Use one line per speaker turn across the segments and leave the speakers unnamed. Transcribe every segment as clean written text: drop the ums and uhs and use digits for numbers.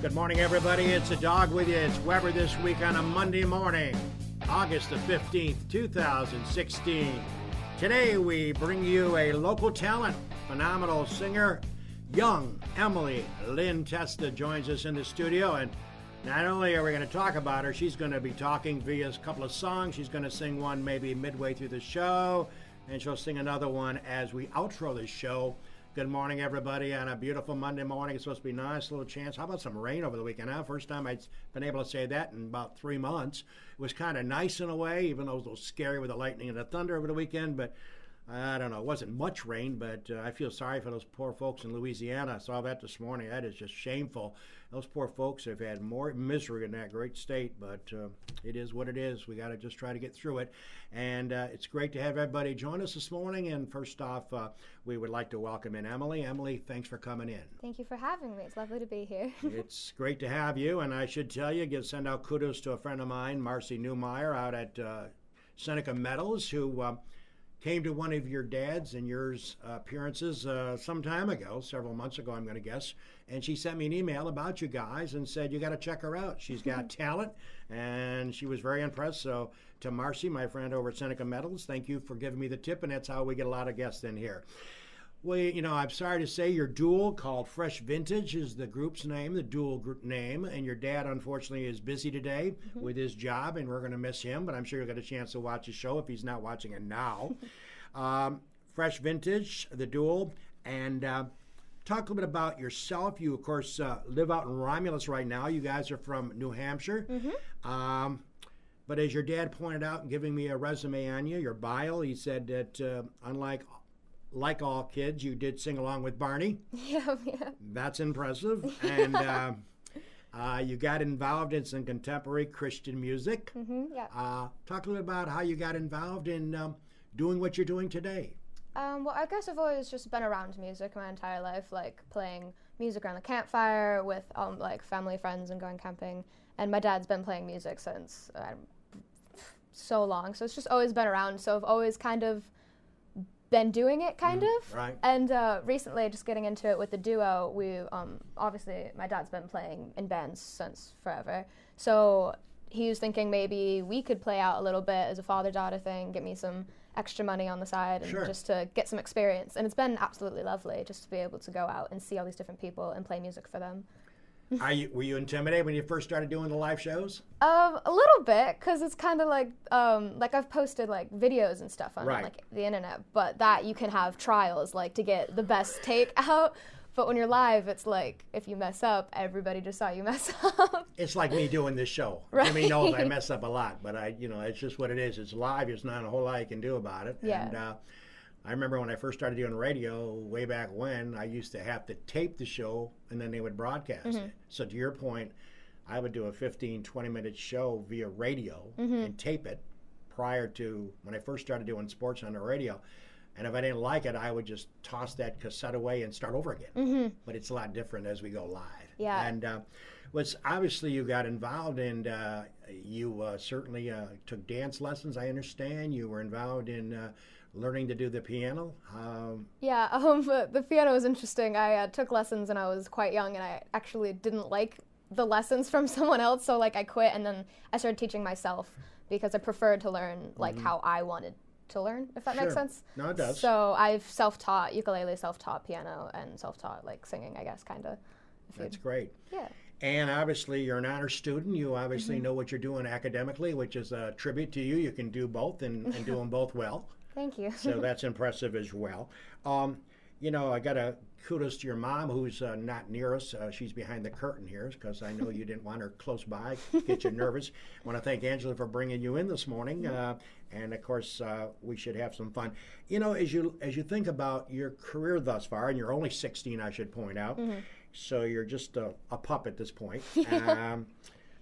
Good morning, everybody. It's a dog with you. It's Weber this week on a Monday morning, August the 15th, 2016. Today, we bring you a local talent, phenomenal singer, young Emily Lynn Testa joins us in the studio. And not only are we going to talk about her, she's going to be talking via a couple of songs. She's going to sing one maybe midway through the show, and she'll sing another one as we outro the show. Good morning, everybody, on a beautiful Monday morning. It's supposed to be nice, little chance. How about some rain over the weekend? First time I've been able to say that in about 3 months. It was kind of nice in a way, even though it was a little scary with the lightning and the thunder over the weekend. But I don't know, it wasn't much rain, but I feel sorry for those poor folks in Louisiana. I saw that this morning. That is just shameful. Those poor folks have had more misery in that great state, but it is what it is. We got to just try to get through it. And it's great to have everybody join us this morning. And first off, we would like to welcome in Emily. Emily, thanks for coming in.
Thank you for having me. It's lovely to be here.
It's great to have you. And I should tell you, send out kudos to a friend of mine, Marcy Newmeyer, out at Seneca Meadows, who came to one of your dad's and yours appearances some time ago, several months ago, I'm going to guess. And she sent me an email about you guys and said, you got to check her out. She's got talent, and she was very impressed. So to Marcy, my friend over at Seneca Meadows, thank you for giving me the tip, and that's how we get a lot of guests in here. Well, I'm sorry to say your duel called Fresh Vintage is the group's name, the duel group name, and your dad, unfortunately, is busy today with his job, and we're going to miss him, but I'm sure you'll get a chance to watch his show if he's not watching it now. Fresh Vintage, the duel, and talk a little bit about yourself. You, of course, live out in Romulus right now. You guys are from New Hampshire. But as your dad pointed out in giving me a resume on you, your bio, he said that unlike all kids, you did sing along with Barney.
Yeah.
That's impressive. And you got involved in some contemporary Christian music. Talk a little about how you got involved in doing what you're doing today.
Well, I guess I've always just been around music my entire life, like playing music around the campfire with like family, friends, and going camping. And my dad's been playing music since so long, so it's just always been around. So I've always kind of been doing it,
Right.
And recently, just getting into it with the duo, we obviously my dad's been playing in bands since forever, so he was thinking maybe we could play out a little bit as a father-daughter thing, get me some extra money on the side, and just to get some experience. And it's been absolutely lovely just to be able to go out and see all these different people and play music for them.
Were you intimidated when you first started doing the live shows?
A little bit, because it's kind of like I've posted like videos and stuff on like the internet, but that you can have trials like to get the best take out. But when you're live, it's like if you mess up, everybody just saw you mess up.
It's like me doing this show.
Right.
Jimmy knows I mess up a lot, but it's just what it is. It's live. There's not a whole lot you can do about it.
Yeah.
And I remember when I first started doing radio way back when, I used to have to tape the show and then they would broadcast it. So to your point, I would do a 15, 20-minute show via radio and tape it prior to when I first started doing sports on the radio. And if I didn't like it, I would just toss that cassette away and start over again. But it's a lot different as we go live.
Yeah.
And obviously you got involved, and you certainly took dance lessons, I understand. You were involved in learning to do the piano.
The piano was interesting. I took lessons when I was quite young, and I actually didn't like the lessons from someone else, so like I quit, and then I started teaching myself because I preferred to learn like how I wanted to learn, if that makes sense.
No, it does.
So I've self-taught ukulele, self-taught piano, and self-taught like singing, I guess, kind of.
That's great.
Yeah.
And obviously you're an honor student. You obviously know what you're doing academically, which is a tribute to you. You can do both and do them both well.
Thank you.
So that's impressive as well. I got a kudos to your mom, who's not near us. She's behind the curtain here because I know you didn't want her close by, get you nervous. I want to thank Angela for bringing you in this morning. And of course, we should have some fun. As you think about your career thus far, and you're only 16, I should point out, so you're just a pup at this point.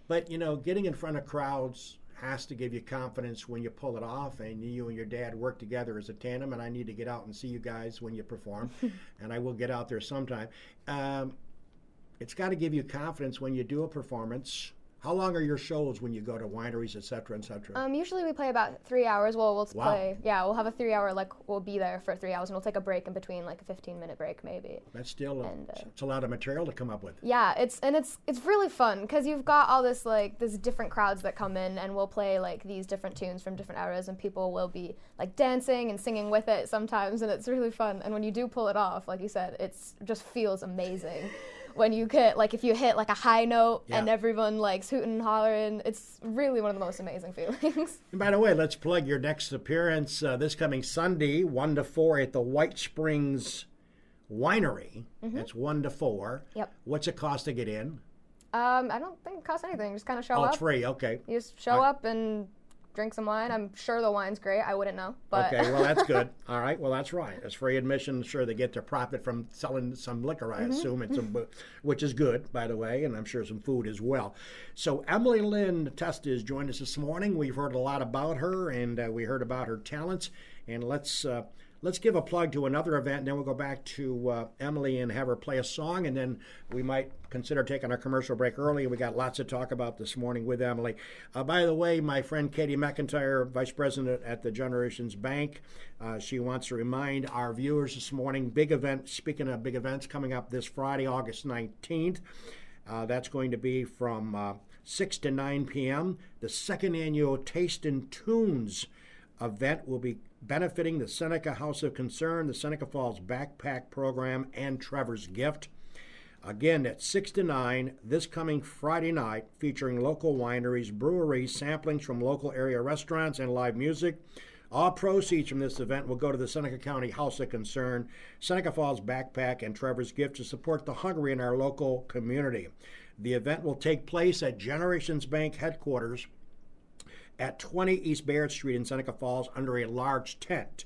But getting in front of crowds has to give you confidence when you pull it off, and you and your dad work together as a tandem, and I need to get out and see you guys when you perform, and I will get out there sometime. It's got to give you confidence when you do a performance How long are your shows when you go to wineries, et cetera, et cetera?
Usually we play about 3 hours. Well, we'll
Wow.
play. Yeah, we'll have a 3 hour. Like we'll be there for 3 hours, and we'll take a break in between, like a 15-minute break maybe.
That's still
And,
it's a lot of material to come up with.
Yeah, it's really fun because you've got all this different crowds that come in, and we'll play like these different tunes from different eras, and people will be like dancing and singing with it sometimes, and it's really fun. And when you do pull it off, like you said, it's just feels amazing. When you get, like, if you hit, like, a high note and everyone, like, hooting and hollering, it's really one of the most amazing feelings.
And by the way, let's plug your next appearance this coming Sunday, 1 to 4 at the White Springs Winery. It's 1 to 4.
Yep.
What's it cost to get in?
I don't think it costs anything. Just kind of show up.
Oh, it's free. Okay.
You just show up and drink some wine. I'm sure the wine's great. I wouldn't know. But
Okay, well, that's good. All right, well, that's right. It's free admission. Sure, they get their profit from selling some liquor, I assume, which is good, by the way, and I'm sure some food as well. So Emily Lynn Testa has joined us this morning. We've heard a lot about her, and we heard about her talents. And let's give a plug to another event, and then we'll go back to Emily and have her play a song, and then we might consider taking our commercial break early. We got lots to talk about this morning with Emily. By the way, my friend Katie McIntyre, Vice President at the Generations Bank, she wants to remind our viewers this morning, big event, speaking of big events, coming up this Friday, August 19th. That's going to be from 6 to 9 p.m. The second annual Taste and Tunes event will be benefiting the Seneca House of Concern, the Seneca Falls Backpack Program, and Trevor's Gift. Again, at 6 to 9 this coming Friday night, featuring local wineries, breweries, samplings from local area restaurants, and live music. All proceeds from this event will go to the Seneca County House of Concern, Seneca Falls Backpack, and Trevor's Gift to support the hungry in our local community. The event will take place at Generations Bank headquarters at 20 East Bayard Street in Seneca Falls under a large tent.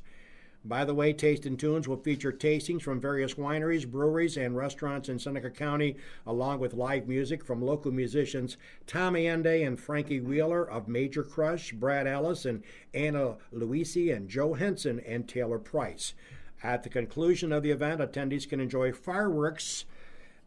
By the way, Taste and Tunes will feature tastings from various wineries, breweries, and restaurants in Seneca County, along with live music from local musicians Tommy Ende and Frankie Wheeler of Major Crush, Brad Ellis and Anna Luisi, and Joe Henson and Taylor Price. At the conclusion of the event, attendees can enjoy fireworks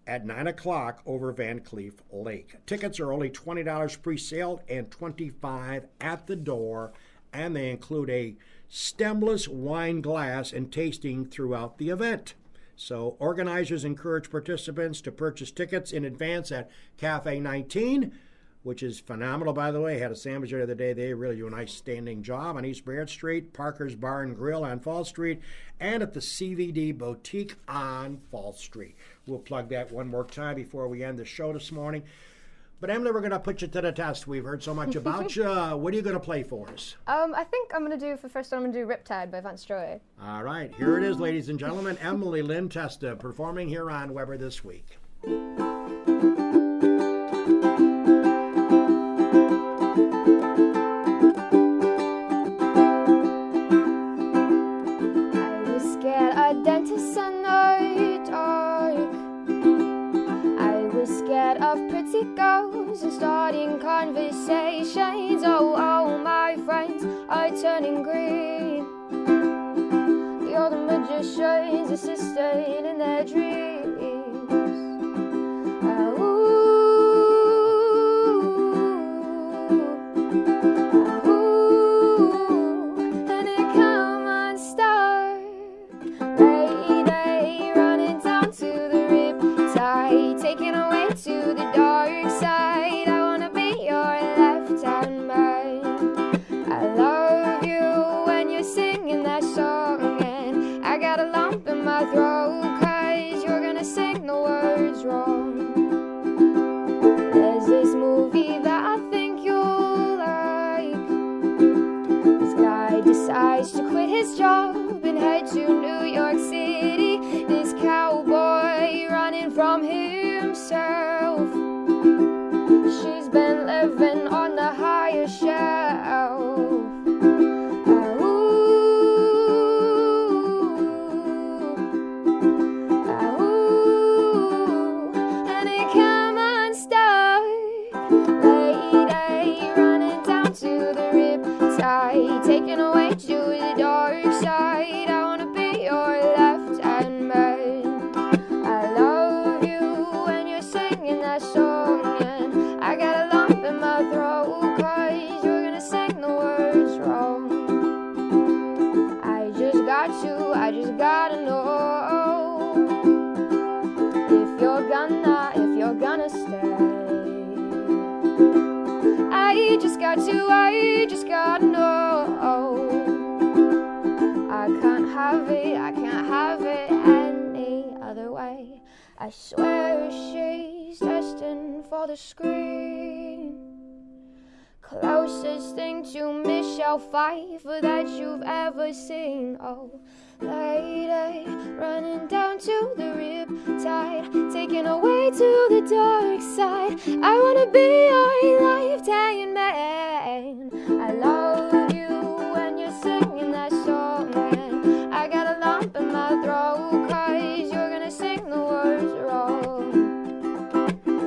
at 9 o'clock over Van Cleef Lake. Tickets are only $20 pre-sale and $25 at the door, and they include a stemless wine glass and tasting throughout the event. So organizers encourage participants to purchase tickets in advance at Cafe 19, which is phenomenal, by the way. I had a sandwich the other day. They really do a nice standing job on East Bayard Street, Parker's Bar and Grill on Fall Street, and at the CVD Boutique on Fall Street. We'll plug that one more time before we end the show this morning. But Emily, we're going to put you to the test. We've heard so much about you. What are you going to play for us?
I think I'm going to do, for the first one, I'm going to do Riptide by Vance Joy.
All right, here it is, ladies and gentlemen. Emily Lynn Testa performing here on Weber This Week.
Dentist and night dark. I was scared of pretty girls and starting conversations. Oh, my friends are turning green. You're the magicians assisting in their dreams. Taken away to the dark side. I wanna be your left-hand man. I love you when you're singing that song, and I got a lump in my throat 'cause you're gonna sing the words wrong. There's this movie that I think you'll like. This guy decides to quit his job and head to New York City. This cowboy running from himself. She's been living on the higher shelf. And it come unstuck. Lady running down to the riptide, taken away to the dark side. I wanna be your left-hand man. I love you when you're singing that song, and I got a lump to, I just gotta know. I can't have it any other way. I swear she's destined for the screen. Closest thing to Michelle Pfeiffer that you've ever seen. Oh, lady, running down to the riptide, taken away to the dark side. I wanna be your lifetime man. I love you when you're singing that song, and I got a lump in my throat, 'cause you're gonna sing the words wrong.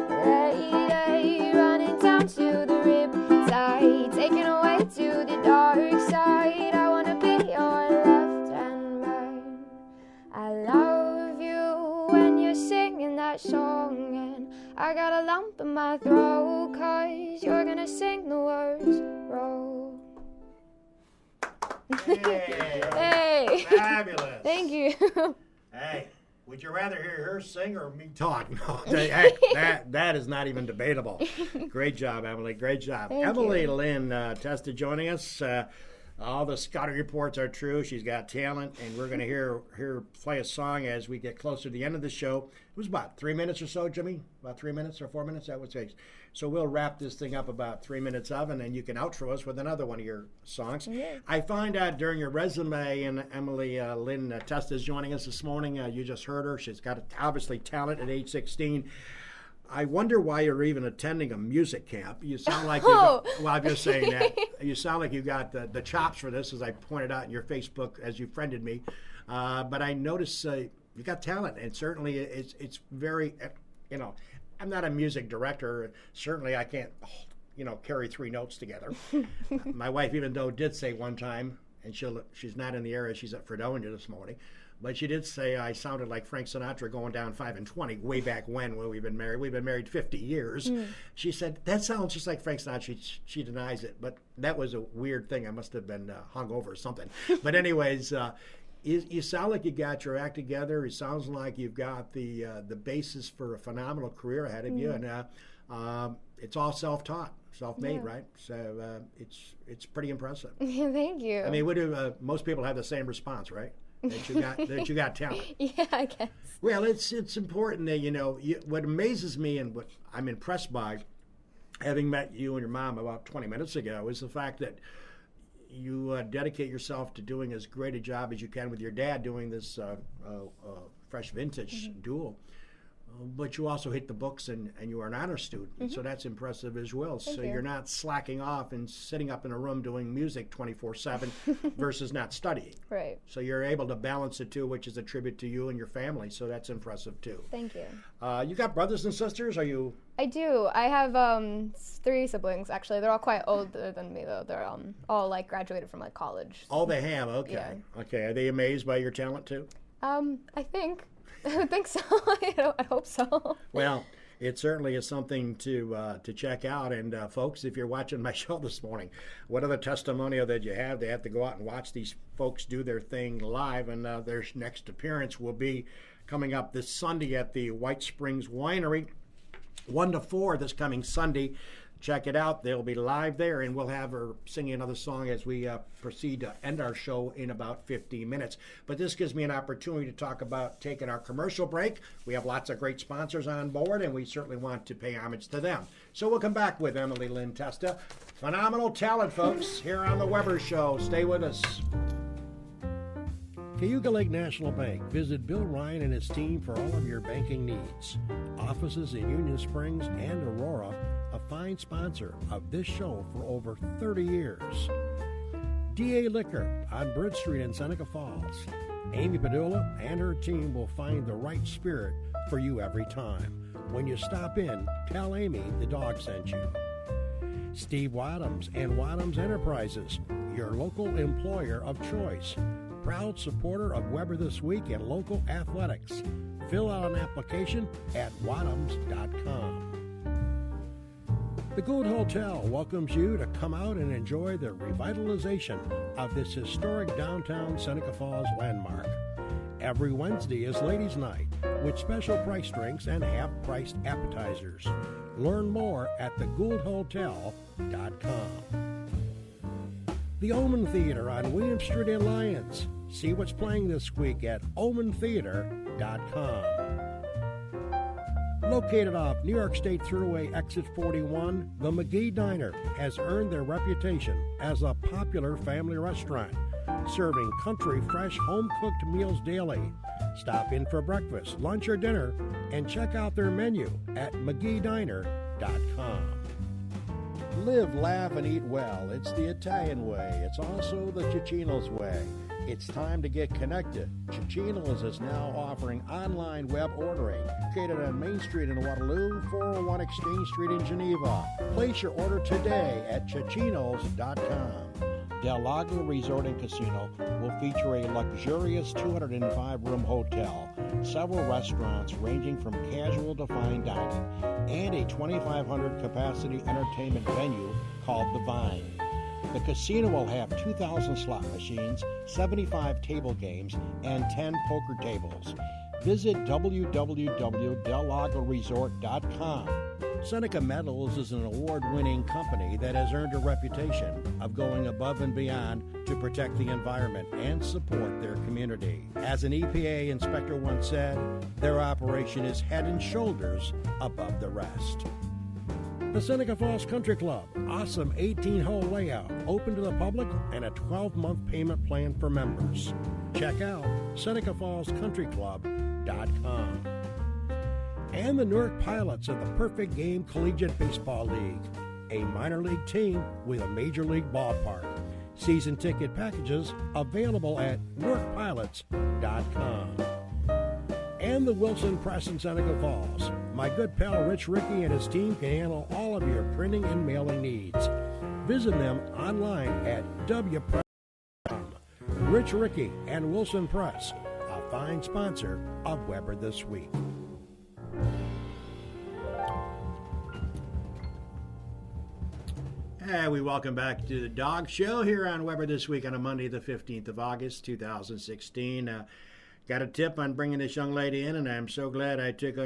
Lady, running down to the riptide, taken away to the dark side. I wanna be your left-hand man. I love you when you're singing that song, and I got a lump in my throat, 'cause you're gonna sing the words wrong.
Hey! Fabulous!
Thank you.
Hey, would you rather hear her sing or me talk? No, that is not even debatable. Great job, Emily. Great job.
Thank
Emily
you.
Lynn Testa joining us. All the scouting reports are true. She's got talent, and we're going to hear her play a song as we get closer to the end of the show. It was about 3 minutes or so, Jimmy? About 3 minutes or 4 minutes, that would say. So we'll wrap this thing up about 3 minutes of, and then you can outro us with another one of your songs.
Yeah.
I find out during your resume, and Emily Lynn Testa is joining us this morning. You just heard her. She's got obviously talent at age 16. I wonder why you're even attending a music camp. You sound like well, I'm just saying that. You sound like you got the chops for this, as I pointed out in your Facebook as you friended me. But I notice you got talent, and certainly it's very, I'm not a music director. Certainly I can't, carry 3 notes together. My wife, even though, did say one time, and she's not in the area, she's at Fredonia this morning, but she did say I sounded like Frank Sinatra going down 5 and 20 way back when we've been married. We've been married 50 years. She said, that sounds just like Frank Sinatra. She denies it, but that was a weird thing. I must have been hungover or something. But anyways, you sound like you got your act together. It sounds like you've got the basis for a phenomenal career ahead of you, and it's all self-taught, self-made, right? So it's pretty impressive.
Thank you.
I mean, most people have the same response, right? That you got talent.
Yeah, I guess.
Well, it's important that what amazes me and what I'm impressed by, having met you and your mom about 20 minutes ago, is the fact that you dedicate yourself to doing as great a job as you can with your dad doing this fresh vintage duel. But you also hit the books, and you are an honor student, so that's impressive as well.
Thank you.
You're not slacking off and sitting up in a room doing music 24/7 versus not studying.
Right.
So you're able to balance the two, which is a tribute to you and your family, so that's impressive too.
Thank you.
You got brothers and sisters? Are you?
I do. I have 3 siblings, actually. They're all quite older than me, though. They're all graduated from college.
Oh, they have. Okay.
Yeah.
Okay. Are they amazed by your talent too?
I think. I would think so. I hope so.
Well, it certainly is something to check out. And folks, if you're watching my show this morning, what other testimonial that you have? They have to go out and watch these folks do their thing live. And their next appearance will be coming up this Sunday at the White Springs Winery, 1 to 4 this coming Sunday. Check it out. They'll be live there, and we'll have her singing another song as we proceed to end our show in about 15 minutes. But this gives me an opportunity to talk about taking our commercial break. We have lots of great sponsors on board, and we certainly want to pay homage to them. So we'll come back with Emily Lynn Testa. Phenomenal talent, folks, here on The Weber Show. Stay with us. Cayuga Lake National Bank. Visit Bill Ryan and his team for all of your banking needs. Offices in Union Springs and Aurora, a fine sponsor of this show for over 30 years. DA Liquor on Bridge Street in Seneca Falls. Amy Padula and her team will find the right spirit for you every time. When you stop in, tell Amy the dog sent you. Steve Wadhams and Wadhams Enterprises, your local employer of choice. Proud supporter of Weber This Week and local athletics. Fill out an application at wadhams.com. The Gould Hotel welcomes you to come out and enjoy the revitalization of this historic downtown Seneca Falls landmark. Every Wednesday is Ladies' Night with special price drinks and half-priced appetizers. Learn more at thegouldhotel.com. The Omen Theater on William Street in Lyons. See what's playing this week at omentheater.com. Located off New York State Thruway Exit 41, the McGee Diner has earned their reputation as a popular family restaurant, serving country, fresh, home-cooked meals daily. Stop in for breakfast, lunch, or dinner, and check out their menu at mcgeediner.com. Live, laugh, and eat well. It's the Italian way. It's also the Cicino's way. It's time to get connected. Cicino's is now offering online web ordering. Located on Main Street in Waterloo, 401 Exchange Street in Geneva. Place your order today at cicinos.com. Del Lago Resort and Casino will feature a luxurious 205-room hotel, several restaurants ranging from casual to fine dining, and a 2,500-capacity entertainment venue called The Vine. The casino will have 2,000 slot machines, 75 table games, and 10 poker tables. Visit www.dellagoresort.com. Seneca Metals is an award-winning company that has earned a reputation of going above and beyond to protect the environment and support their community. As an EPA inspector once said, their operation is head and shoulders above the rest. The Seneca Falls Country Club, awesome 18-hole layout, open to the public, and a 12-month payment plan for members. Check out SenecaFallsCountryClub.com. And the Newark Pilots of the Perfect Game Collegiate Baseball League, a minor league team with a major league ballpark. Season ticket packages available at NewarkPilots.com. And the Wilson Press in Seneca Falls. My good pal Rich Rickey and his team can handle all of your printing and mailing needs. Visit them online at wpress.com. Rich Rickey and Wilson Press, a fine sponsor of Weber This Week. Hey, we welcome back to the Dog Show here on Weber This Week on a Monday, the 15th of August, 2016. Got a tip on bringing this young lady in, and I'm so glad I took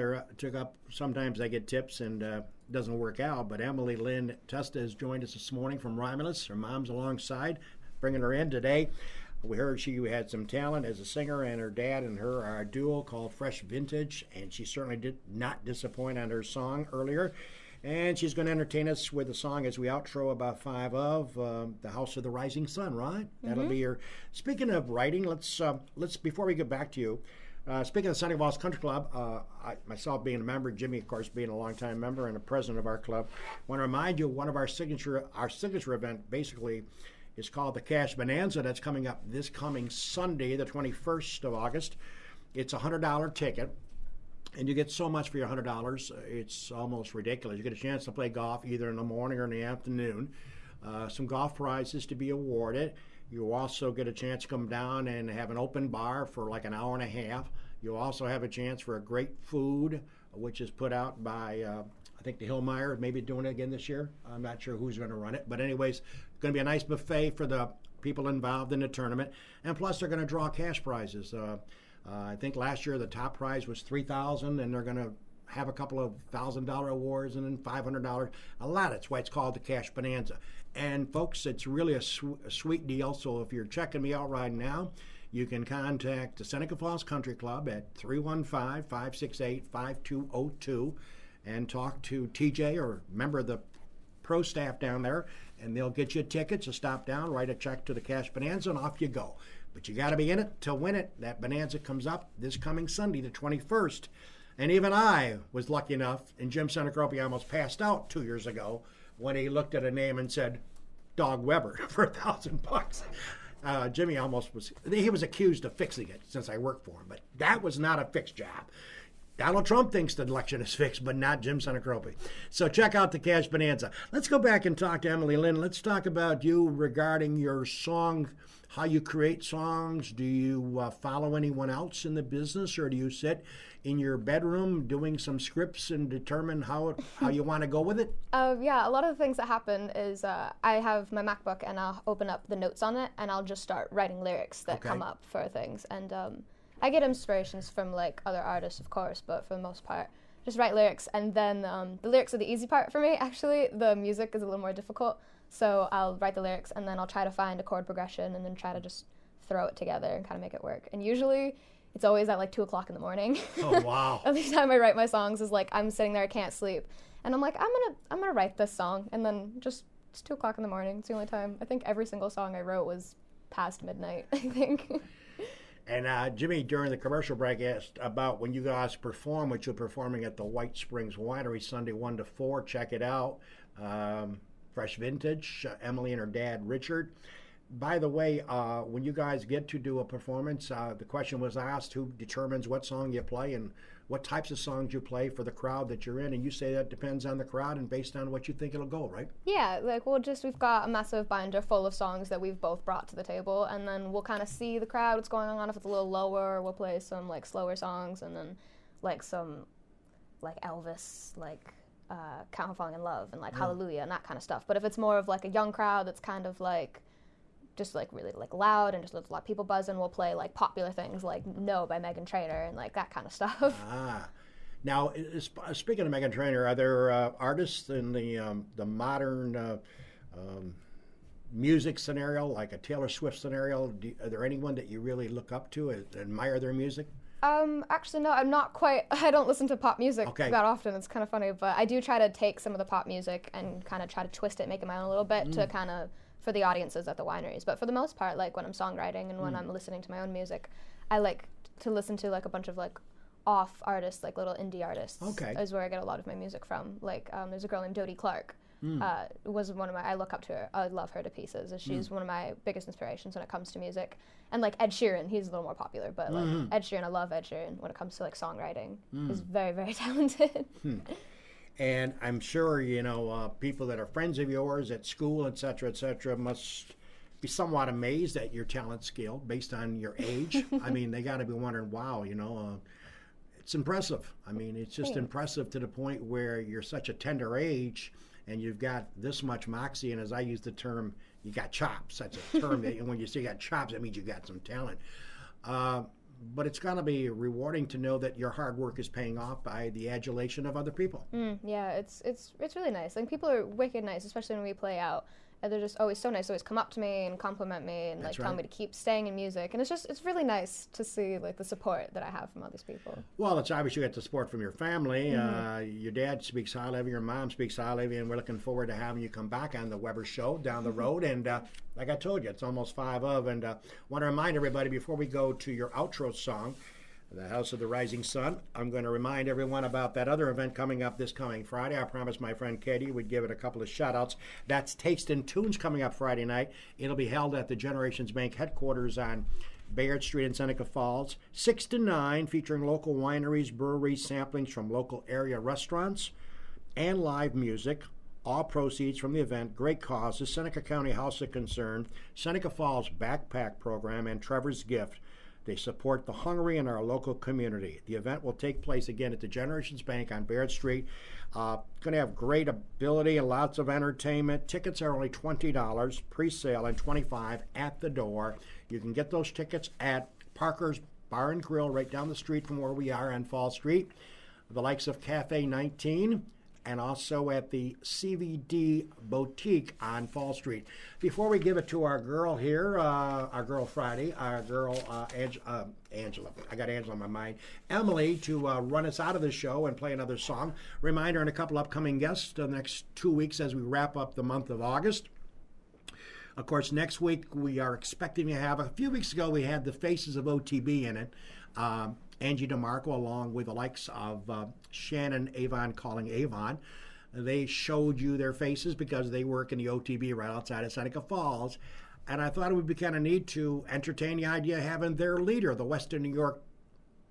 up. Sometimes I get tips and it doesn't work out, but Emily Lynn Testa has joined us this morning from Romulus. Her mom's alongside, bringing her in today. We heard she had some talent as a singer, and her dad and her are a duo called Fresh Vintage, and she certainly did not disappoint on her song earlier. And she's going to entertain us with a song as we outro about 5 of The House of the Rising Sun, right? Mm-hmm. That'll be your... Speaking of writing, let's before we get back to you, speaking of Seneca Falls Country Club, myself being a member, Jimmy, of course, being a longtime member and a president of our club, I want to remind you one of our signature event basically is called the Cash Bonanza. That's coming up this coming Sunday, the 21st of August. It's a $100 ticket. And you get so much for your $100, it's almost ridiculous. You get a chance to play golf either in the morning or in the afternoon. Some golf prizes to be awarded. You also get a chance to come down and have an open bar for like an hour and a half. You also have a chance for a great food, which is put out by, I think the Hillmeyer, maybe doing it again this year. I'm not sure who's going to run it. But anyways, it's going to be a nice buffet for the people involved in the tournament. And plus, they're going to draw cash prizes. I think last year the top prize was $3,000, and they're going to have a couple of $1,000 awards and then $500. A lot. That's why it's called the Cash Bonanza. And folks, it's really a sweet deal. So if you're checking me out right now, you can contact the Seneca Falls Country Club at 315-568-5202 and talk to TJ or a member of the pro staff down there, and they'll get you tickets to stop down, write a check to the Cash Bonanza, and off you go. But you got to be in it to win it. That Bonanza comes up this coming Sunday, the 21st. And even I was lucky enough, and Jim Senecropi almost passed out 2 years ago when he looked at a name and said, Dog Weber for $1,000. Jimmy almost was, he was accused of fixing it since I worked for him, but that was not a fixed job. Donald Trump thinks the election is fixed, but not Jim Senecropi. So check out the Cash Bonanza. Let's go back and talk to Emily Lynn. Let's talk about you regarding your song, how you create songs. Do you follow anyone else in the business, or do you sit in your bedroom doing some scripts and determine how you want to go with it?
Yeah, a lot of the things that happen is I have my MacBook and I'll open up the notes on it and I'll just start writing lyrics that come up for things. And I get inspirations from like other artists, of course, but for the most part, just write lyrics. And then the lyrics are the easy part for me, actually. The music is a little more difficult. So I'll write the lyrics, and then I'll try to find a chord progression, and then try to just throw it together and kind of make it work. And usually it's always at like 2 o'clock in the morning.
Oh, wow.
Every time I write my songs is like I'm sitting there, I can't sleep, and I'm like, I'm gonna write this song, and then just it's 2 o'clock in the morning. It's the only time. I think every single song I wrote was past midnight, I think.
And Jimmy, during the commercial break, asked about when you guys perform, which you're performing at the White Springs Winery Sunday 1 to 4. Check it out. Fresh Vintage, Emily and her dad, Richard. By the way, when you guys get to do a performance, the question was asked, who determines what song you play and what types of songs you play for the crowd that you're in, and you say that depends on the crowd and based on what you think it'll go, right?
Yeah, like we've got a massive binder full of songs that we've both brought to the table, and then we'll kind of see the crowd, what's going on. If it's a little lower, we'll play some like slower songs, and then like some like Elvis, like Count on Falling in Love and like Hallelujah and that kind of stuff. But if it's more of like a young crowd that's kind of like just like really like loud and just a lot of people buzzing, we'll play like popular things like No by Meghan Trainor and like that kind of stuff.
Now, speaking of Meghan Trainor, are there artists in the modern music scenario, like a Taylor Swift scenario? Are there anyone that you really look up to, admire their music?
Actually, no, I'm not quite, I don't listen to pop music that often. It's kind of funny, but I do try to take some of the pop music and kind of try to twist it, make it my own a little bit to kind of for the audiences at the wineries. But for the most part, like when I'm songwriting and when I'm listening to my own music, I like to listen to like a bunch of like off artists, like little indie artists. Is where I get a lot of my music from. Like there's a girl named Dodie Clark. Was one of my, I look up to her. I love her to pieces. She's one of my biggest inspirations when it comes to music. And like Ed Sheeran, he's a little more popular, but like Ed Sheeran, I love Ed Sheeran when it comes to like songwriting. He's very, very talented.
And I'm sure, you know, people that are friends of yours at school, et cetera, must be somewhat amazed at your talent scale based on your age. I mean, they got to be wondering, wow, you know, it's impressive. I mean, it's just impressive to the point where you're such a tender age and you've got this much moxie. And as I use the term, you got chops. That's a term that when you say you got chops, that means you got some talent. But it's going to be rewarding to know that your hard work is paying off by the adulation of other people.
Yeah, it's really nice. Like people are wicked nice, especially when we play out. And they're just always so nice. They always come up to me and compliment me and like tell me to keep staying in music. And it's really nice to see like the support that I have from all these people. Well,
it's obvious you get the support from your family. Your dad speaks highly of you, your mom speaks highly of you, and we're looking forward to having you come back on the Weber Show down the road. And like I told you, it's almost 5 of. And want to remind everybody before we go to your outro song, The House of the Rising Sun, I'm going to remind everyone about that other event coming up this coming Friday. I promised my friend Katie we'd give it a couple of shout-outs. That's Taste and Tunes coming up Friday night. It'll be held at the Generations Bank headquarters on Bayard Street in Seneca Falls, 6 to 9, featuring local wineries, breweries, samplings from local area restaurants, and live music. All proceeds from the event, great causes, Seneca County House of Concern, Seneca Falls Backpack Program, and Trevor's Gift. They support the hungry in our local community. The event will take place again at the Generations Bank on Bayard Street. Going to have great ability and lots of entertainment. Tickets are only $20 pre-sale and $25 at the door. You can get those tickets at Parker's Bar and Grill right down the street from where we are on Fall Street. The likes of Cafe 19. And also at the CVD Boutique on Fall Street. Before we give it to our girl here, our girl Friday, our girl Angela, I got Angela on my mind, Emily, to run us out of the show and play another song. Reminder and a couple upcoming guests the next 2 weeks as we wrap up the month of August. Of course, next week we are expecting to have, a few weeks ago we had the Faces of OTB in it. Angie DeMarco, along with the likes of Shannon Avon calling Avon. They showed you their faces because they work in the OTB right outside of Seneca Falls. And I thought it would be kind of neat to entertain the idea of having their leader, the Western New York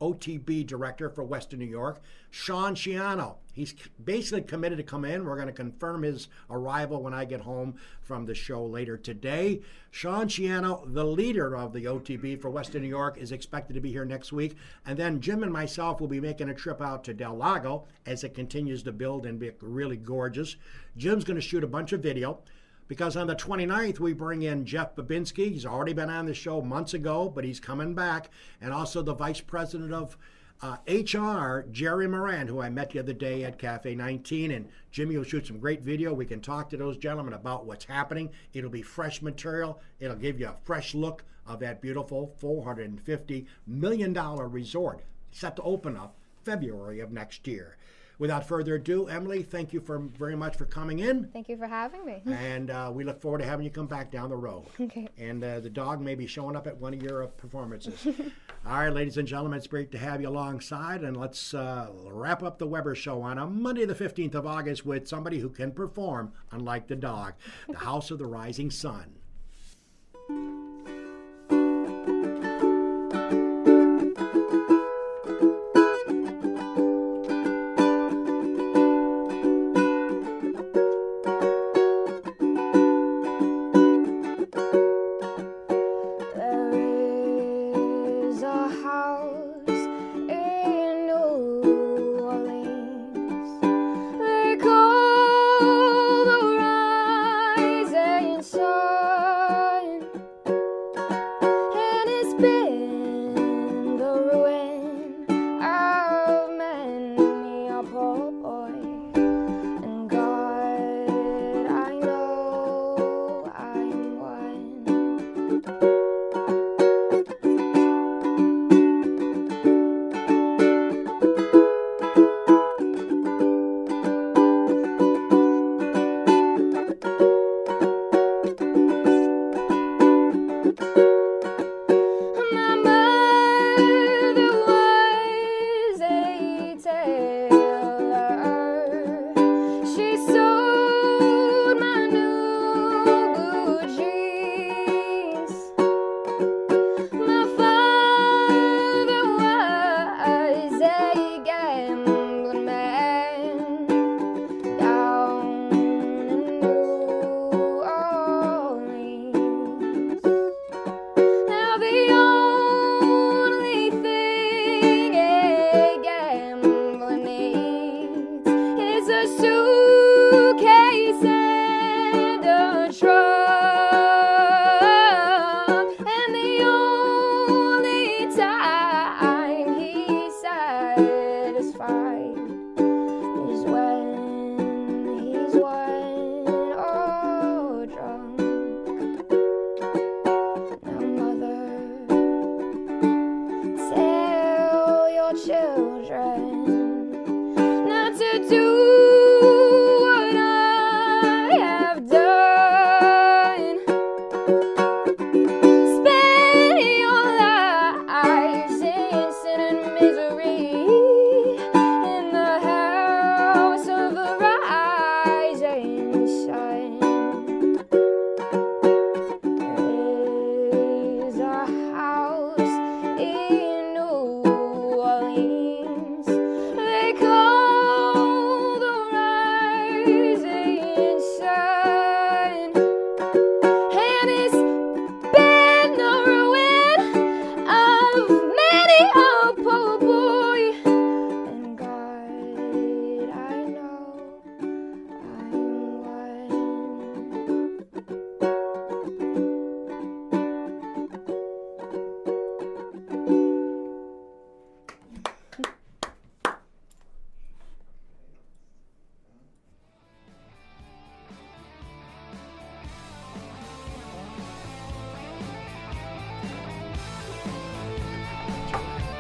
OTB director for Western New York, Sean Ciano. He's basically committed to come in. We're going to confirm his arrival when I get home from the show later today. Sean Ciano, the leader of the OTB for Western New York, is expected to be here next week. And then Jim and myself will be making a trip out to Del Lago as it continues to build and be really gorgeous. Jim's going to shoot a bunch of video, because on the 29th, we bring in Jeff Babinski. He's already been on the show months ago, but he's coming back. And also the vice president of HR Jerry Moran, who I met the other day at Cafe 19, and Jimmy will shoot some great video. We can talk to those gentlemen about what's happening. It'll be fresh material. It'll give you a fresh look of that beautiful $450 million resort set to open up February of next year. Without further ado, Emily, thank you very much for coming in.
Thank you for having me.
And we look forward to having you come back down the road.
Okay.
And the dog may be showing up at one of your performances. All right, ladies and gentlemen, it's great to have you alongside. And let's wrap up the Weber Show on a Monday the 15th of August with somebody who can perform, unlike the dog, the House of the Rising Sun.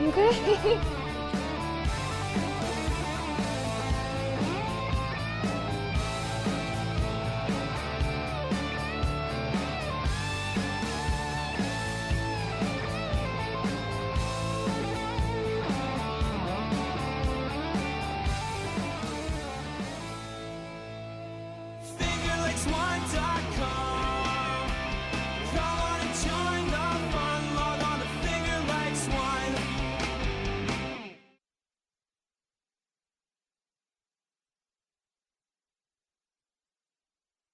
Okay.